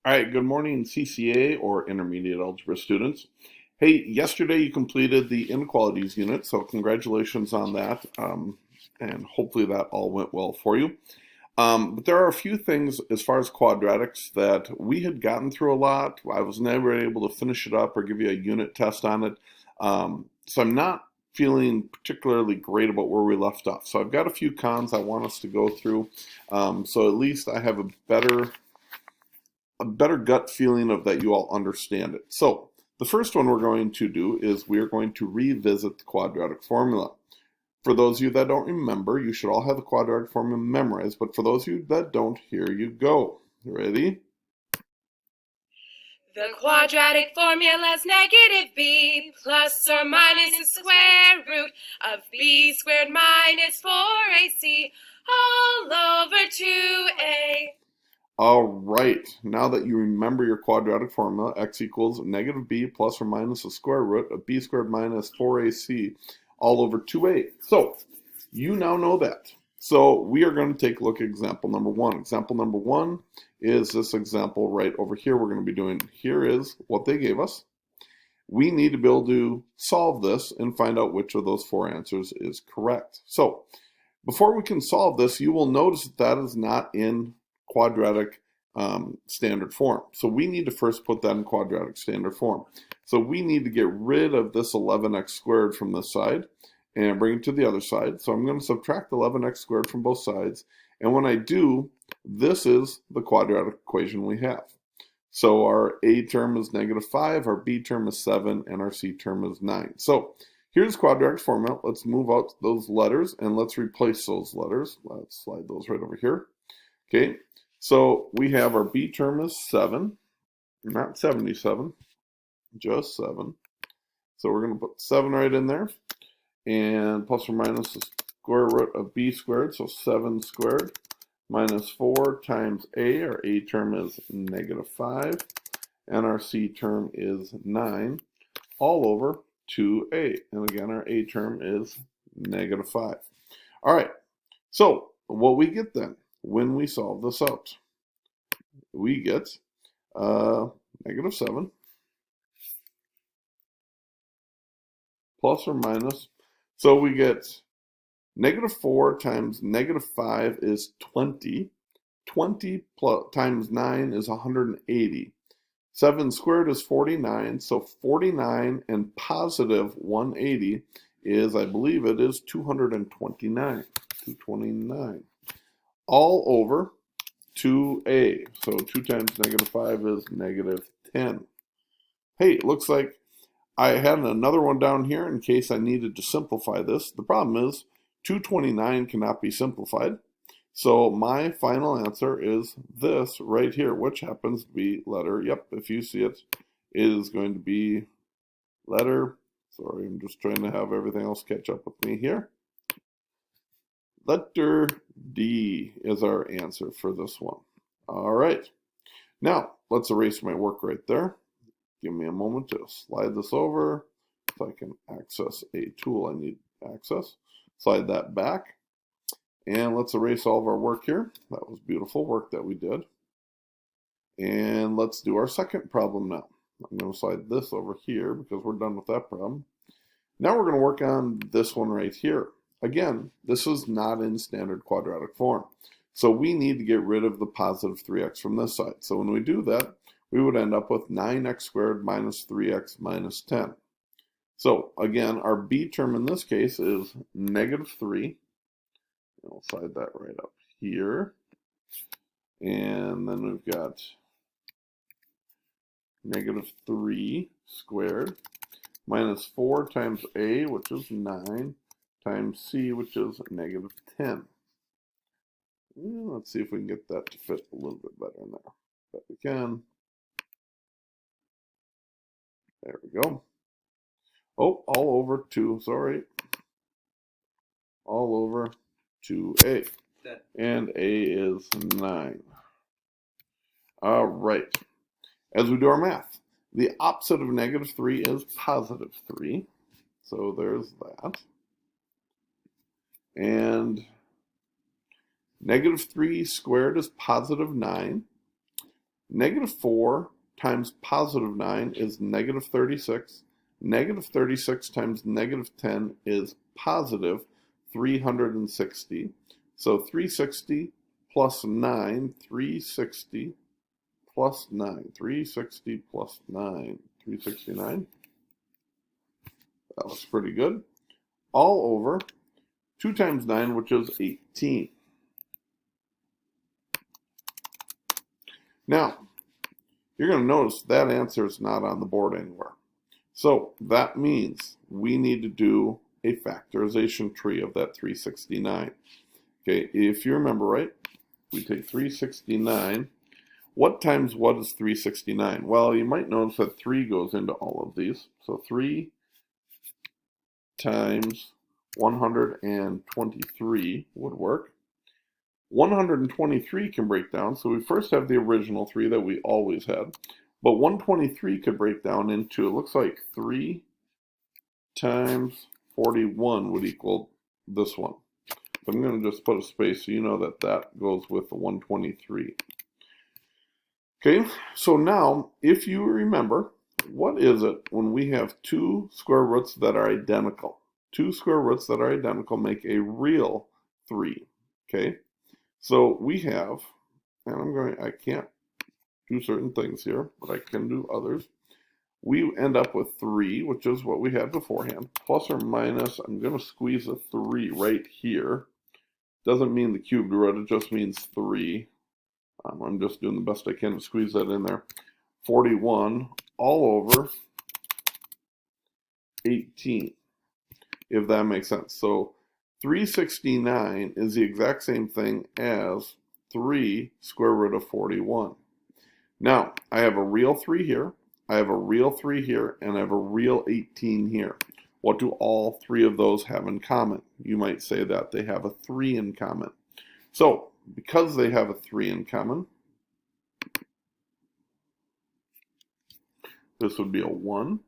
All right, good morning, CCA or Intermediate Algebra students. Hey, yesterday you completed the inequalities unit, so congratulations on that, and hopefully that all went well for you. But there are a few things as far as quadratics that we had gotten through a lot. I was never able to finish it up or give you a unit test on it, so I'm not feeling particularly great about where we left off. So I've got a few cons I want us to go through, so at least I have a better gut feeling of that you all understand it. So the first one we're going to do is we are going to revisit the quadratic formula. For those of you that don't remember, you should all have the quadratic formula memorized, but for those of you that don't, here you go. Ready? The quadratic formula is negative b plus or minus the square root of b squared minus 4ac all over 2a. All right, now that you remember your quadratic formula, x equals negative b plus or minus the square root of b squared minus 4ac all over 2a. So you now know that. So we are going to take a look at example number one. Example number one is this example right over here we're going to be doing. Here is what they gave us. We need to be able to solve this and find out which of those four answers is correct. So before we can solve this, you will notice that that is not in quadratic standard form. So we need to first put that in quadratic standard form. So we need to get rid of this 11x squared from this side and bring it to the other side. So I'm going to subtract 11x squared from both sides. And when I do, this is the quadratic equation we have. So our A term is negative 5, our B term is 7, and our C term is 9. So here's quadratic formula. Let's move out those letters and let's replace those letters. Let's slide those right over here. Okay, so we have our B term is 7, not 77, just 7. So we're going to put 7 right in there. And plus or minus the square root of b squared, so 7 squared, minus 4 times a, our a term is negative 5, and our c term is 9, all over 2a. And again, our a term is negative 5. All right, so what we get then, when we solve this out, we get negative 7 plus or minus, so we get negative 4 times negative 5 is 20. 20 times 9 is 180. 7 squared is 49, so 49 and positive 180 is, I believe it is 229. 229. All over 2a. So 2 times negative 5 is negative 10. Hey, it looks like I had another one down here in case I needed to simplify this. The problem is 229 cannot be simplified. So my final answer is this right here, which happens to be letter, yep, if you see it, is going to be letter, sorry, I'm just trying to have everything else catch up with me here. Letter D is our answer for this one. All right, now let's erase my work right there. Give me a moment to slide this over so I can access a tool I need access. Slide that back. And let's erase all of our work here. That was beautiful work that we did. And let's do our second problem now. I'm going to slide this over here because we're done with that problem. Now we're going to work on this one right here. Again, this is not in standard quadratic form. So we need to get rid of the positive 3x from this side. So when we do that, we would end up with 9x squared minus 3x minus 10. So again, our b term in this case is negative 3. I'll slide that right up here. And then we've got negative 3 squared minus 4 times a, which is 9, times c, which is negative 10. And let's see if we can get that to fit a little bit better in there. Bet we can. There we go. Oh, all over 2, sorry. All over 2a. And a is 9. All right. As we do our math, the opposite of negative 3 is positive 3. So there's that. And negative 3 squared is positive 9. Negative 4 times positive 9 is negative 36. Negative 36 times negative 10 is positive 360. So 360 plus 9, 360 plus 9, 360 plus 9, 369. That looks pretty good. All over 2 times 9, which is 18. Now, you're going to notice that answer is not on the board anywhere. So that means we need to do a factorization tree of that 369. Okay, if you remember right, we take 369. What times what is 369? Well, you might notice that 3 goes into all of these. So 3 times 123 would work. 123 can break down, so we first have the original 3 that we always had. But 123 could break down into, it looks like 3 times 41 would equal this one. So I'm going to just put a space so you know that that goes with the 123. Okay, so now, if you remember, what is it when we have 2 square roots that are identical? 2 square roots that are identical make a real 3. Okay, so we have, and I can't do certain things here, but I can do others. We end up with 3, which is what we had beforehand, plus or minus, I'm going to squeeze a 3 right here. Doesn't mean the cubed root, it just means 3. I'm just doing the best I can to squeeze that in there. 41 all over 18, if that makes sense. So 369 is the exact same thing as 3 square root of 41. Now, I have a real 3 here, I have a real 3 here, and I have a real 18 here. What do all 3 of those have in common? You might say that they have a 3 in common. So, because they have a 3 in common, this would be a 1.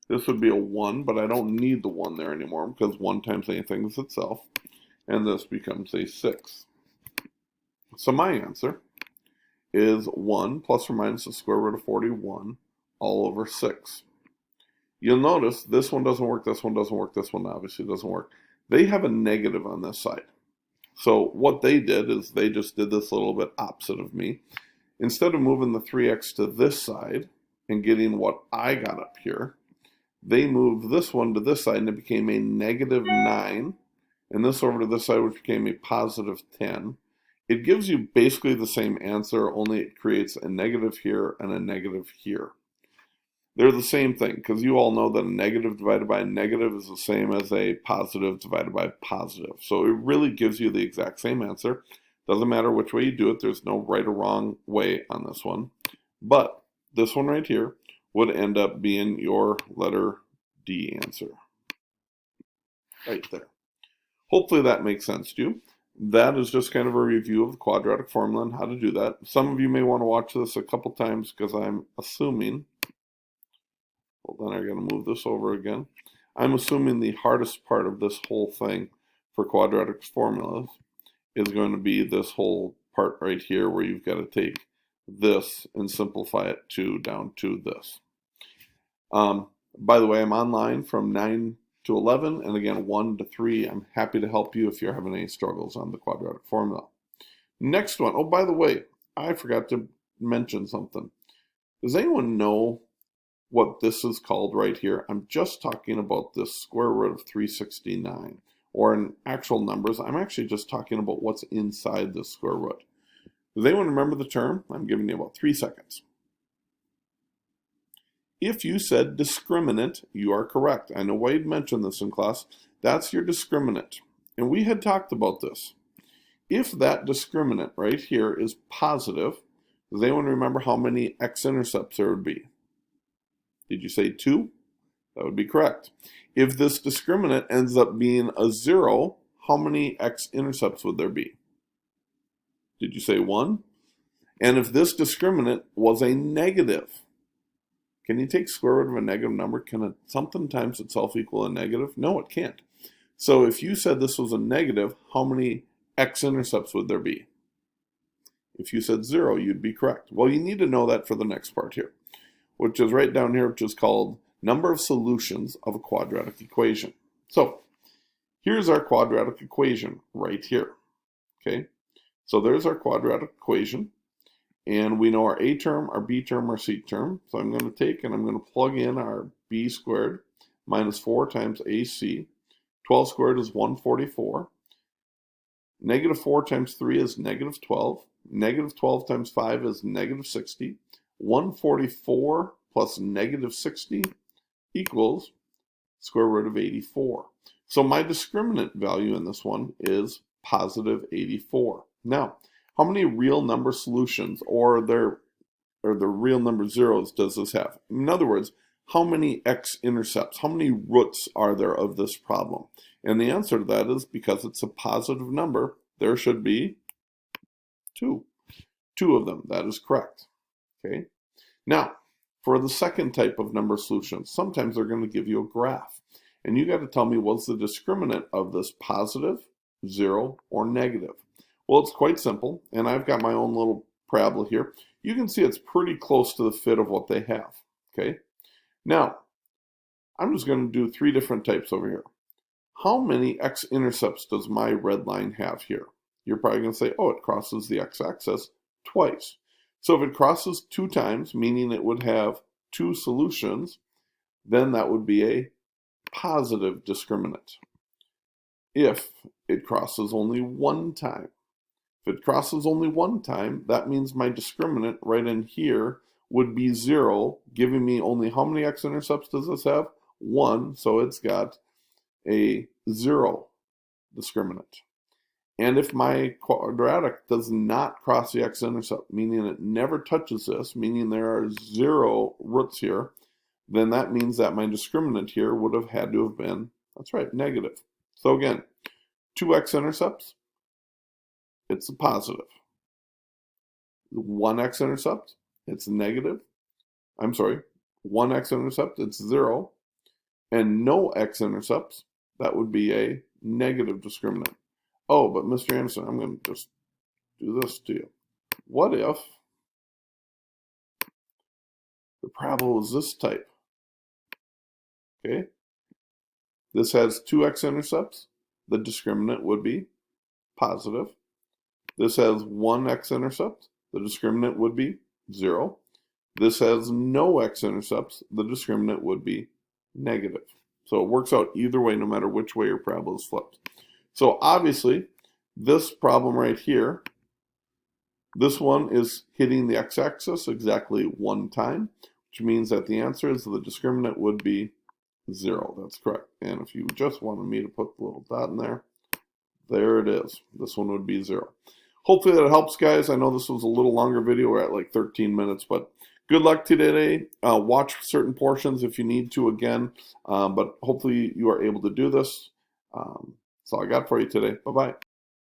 This would be a 1, but I don't need the 1 there anymore because 1 times anything is itself. And this becomes a 6. So my answer is 1 plus or minus the square root of 41 all over 6. You'll notice this one doesn't work, this one doesn't work, this one obviously doesn't work. They have a negative on this side. So what they did is they just did this a little bit opposite of me. Instead of moving the 3x to this side and getting what I got up here, they moved this one to this side and it became a negative 9. And this over to this side, which became a positive 10. It gives you basically the same answer, only it creates a negative here and a negative here. They're the same thing, because you all know that a negative divided by a negative is the same as a positive divided by a positive. So it really gives you the exact same answer. Doesn't matter which way you do it. There's no right or wrong way on this one. But this one right here would end up being your letter D answer. Right there. Hopefully that makes sense to you. That is just kind of a review of the quadratic formula and how to do that. Some of you may want to watch this a couple times because I'm assuming, well then I'm going to move this over again. I'm assuming the hardest part of this whole thing for quadratic formulas is going to be this whole part right here where you've got to take this and simplify it down to this. By the way, I'm online from 9 to 11, and again 1 to 3. I'm happy to help you if you're having any struggles on the quadratic formula. Next one. Oh, by the way, I forgot to mention something. Does anyone know what this is called right here? I'm just talking about this square root of 369, or in actual numbers, I'm actually just talking about what's inside the square root. Does anyone remember the term? I'm giving you about 3 seconds. If you said discriminant, you are correct. I know Wade mentioned this in class. That's your discriminant. And we had talked about this. If that discriminant right here is positive, does anyone remember how many x-intercepts there would be? Did you say 2? That would be correct. If this discriminant ends up being a 0, how many x-intercepts would there be? Did you say 1? And if this discriminant was a negative, can you take square root of a negative number? Can something times itself equal a negative? No, it can't. So if you said this was a negative, how many x-intercepts would there be? If you said 0, you'd be correct. Well, you need to know that for the next part here, which is right down here, which is called number of solutions of a quadratic equation. So here's our quadratic equation right here. Okay, so there's our quadratic equation, and we know our a term, our b term, our c term. So I'm going to take and I'm going to plug in our b squared minus 4 times ac. 12 squared is 144. Negative 4 times 3 is negative 12. Negative 12 times 5 is negative 60. 144 plus negative 60 equals square root of 84. So my discriminant value in this one is positive 84. Now, how many real number solutions or the real number zeros does this have? In other words, how many x-intercepts, how many roots are there of this problem? And the answer to that is, because it's a positive number, there should be 2. 2 of them. That is correct. Okay. Now, for the second type of number solutions, sometimes they're going to give you a graph. And you got to tell me, what's the discriminant of this positive, 0, or negative? Well, it's quite simple, and I've got my own little parabola here. You can see it's pretty close to the fit of what they have. Okay. Now, I'm just going to do 3 different types over here. How many x-intercepts does my red line have here? You're probably going to say, oh, it crosses the x-axis twice. So if it crosses 2 times, meaning it would have 2 solutions, then that would be a positive discriminant. If it crosses only 1 time, if it crosses only 1 time, that means my discriminant right in here would be 0, giving me only how many x-intercepts does this have? 1, so it's got a 0 discriminant. And if my quadratic does not cross the x-intercept, meaning it never touches this, meaning there are 0 roots here, then that means that my discriminant here would have had to have been, that's right, negative. So again, 2 x-intercepts, it's a positive. 1 x-intercept, it's negative. I'm sorry, 1 x-intercept, it's 0. And no x-intercepts, that would be a negative discriminant. Oh, but Mr. Anderson, I'm going to just do this to you. What if the parabola was this type? Okay, this has 2 x-intercepts. The discriminant would be positive. This has 1 x-intercept. The discriminant would be 0. This has no x-intercepts. The discriminant would be negative. So it works out either way, no matter which way your parabola is flipped. So obviously, this problem right here, this one is hitting the x-axis exactly 1 time, which means that the answer is the discriminant would be 0. That's correct. And if you just wanted me to put the little dot in there, there it is. This one would be 0. Hopefully that helps, guys. I know this was a little longer video. We're at like 13 minutes, but good luck today. Watch certain portions if you need to again, but hopefully you are able to do this. That's all I got for you today. Bye-bye.